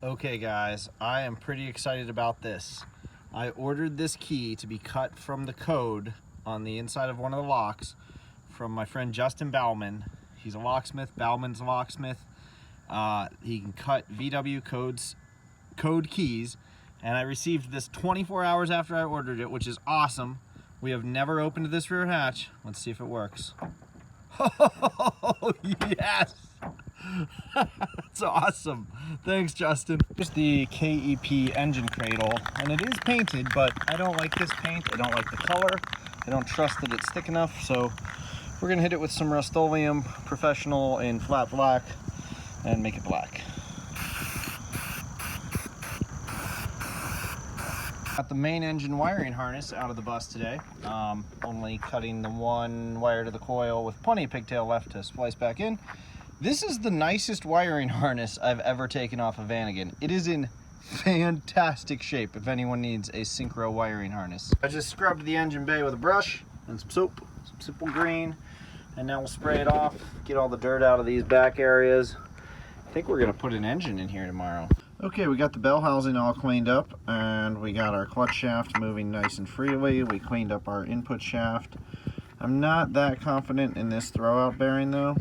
Okay guys, I am pretty excited about this. I ordered this key to be cut from the code on the inside of one of the locks from my friend Justin Bauman. He's a locksmith, Bauman's a locksmith. He can cut VW code keys, and I received this 24 hours after I ordered it, which is awesome. We have never opened this rear hatch. Let's see if it works. Oh, yes! That's awesome. Thanks, Justin. Here's the KEP engine cradle, and it is painted, but I don't like this paint. I don't like the color. I don't trust that it's thick enough, so we're gonna hit it with some Rust-Oleum Professional in flat black and make it black. Got the main engine wiring harness out of the bus today. Only cutting the one wire to the coil with plenty of pigtail left to splice back in. This is the nicest wiring harness I've ever taken off a Vanagon. It is in fantastic shape if anyone needs a Syncro wiring harness. I just scrubbed the engine bay with a brush and some soap, some simple green, and now we'll spray it off, get all the dirt out of these back areas. I think we're gonna put an engine in here tomorrow. Okay, we got the bell housing all cleaned up, and we got our clutch shaft moving nice and freely. We cleaned up our input shaft. I'm not that confident in this throwout bearing though.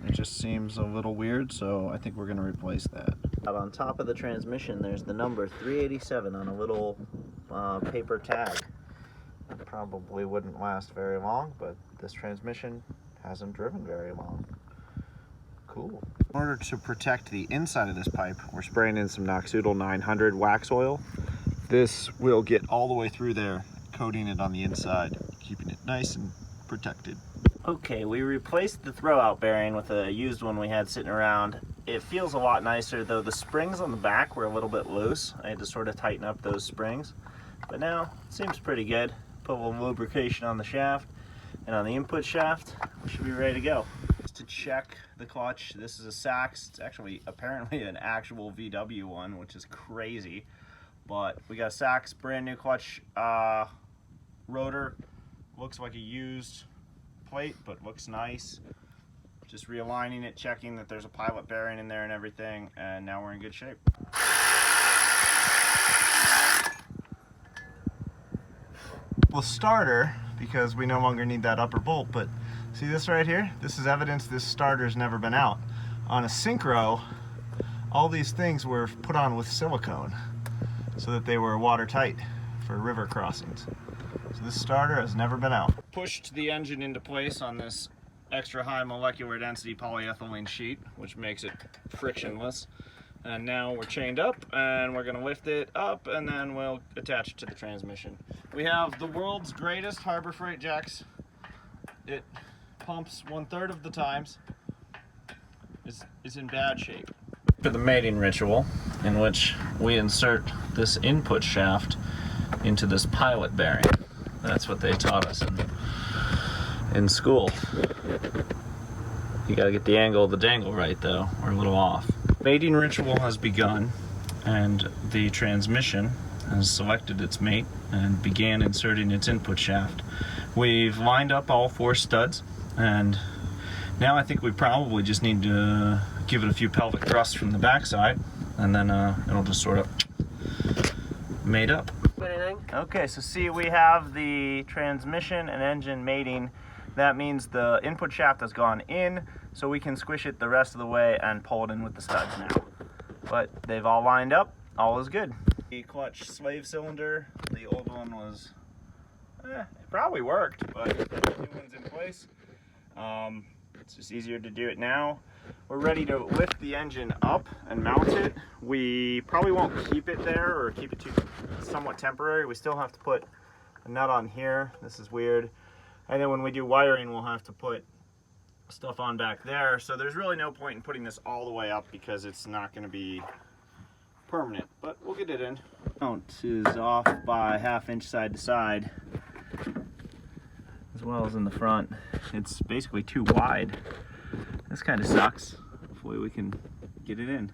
It just seems a little weird, so I think we're going to replace that. Out on top of the transmission, there's the number 387 on a little paper tag. It probably wouldn't last very long, but this transmission hasn't driven very long. Cool. In order to protect the inside of this pipe, we're spraying in some Noxudal 900 wax oil. This will get all the way through there, coating it on the inside, keeping it nice and protected. Okay, we replaced the throwout bearing with a used one we had sitting around. It feels a lot nicer, though the springs on the back were a little bit loose. I had to sort of tighten up those springs, but now it seems pretty good. Put a little lubrication on the shaft, and on the input shaft, we should be ready to go. Just to check the clutch, this is a Sachs. It's actually apparently an actual VW one, which is crazy, but we got a Sachs brand new clutch rotor. Looks like a used plate, but looks nice. Just realigning it, checking that there's a pilot bearing in there and everything, and now we're in good shape. We'll starter, because we no longer need that upper bolt, but see this right here? This is evidence this starter's never been out. On a Syncro, all these things were put on with silicone so that they were watertight for river crossings. So this starter has never been out. Pushed the engine into place on this extra high molecular density polyethylene sheet, which makes it frictionless. And now we're chained up, and we're gonna lift it up, and then we'll attach it to the transmission. We have the world's greatest Harbor Freight jacks. It pumps 1/3 of the times. It's in bad shape. For the mating ritual, in which we insert this input shaft into this pilot bearing. That's what they taught us in school. You gotta get the angle of the dangle right though. We're a little off. Mating ritual has begun, and the transmission has selected its mate and began inserting its input shaft. We've lined up all 4 studs, and now I think we probably just need to give it a few pelvic thrusts from the backside, and then it'll just sort of mate up. Okay, so see, we have the transmission and engine mating. That means the input shaft has gone in, so we can squish it the rest of the way and pull it in with the studs now. But they've all lined up, all is good. The clutch slave cylinder, the old one was, it probably worked, but the new one's in place. It's just easier to do it now. We're ready to lift the engine up and mount it. We probably won't keep it there or keep it too somewhat temporary. We still have to put a nut on here. This is weird. And then when we do wiring, we'll have to put stuff on back there. So there's really no point in putting this all the way up because it's not going to be permanent, but we'll get it in. Mount is off by 1/2 inch side to side, as well as in the front. It's basically too wide. This kind of sucks. Hopefully we can get it in.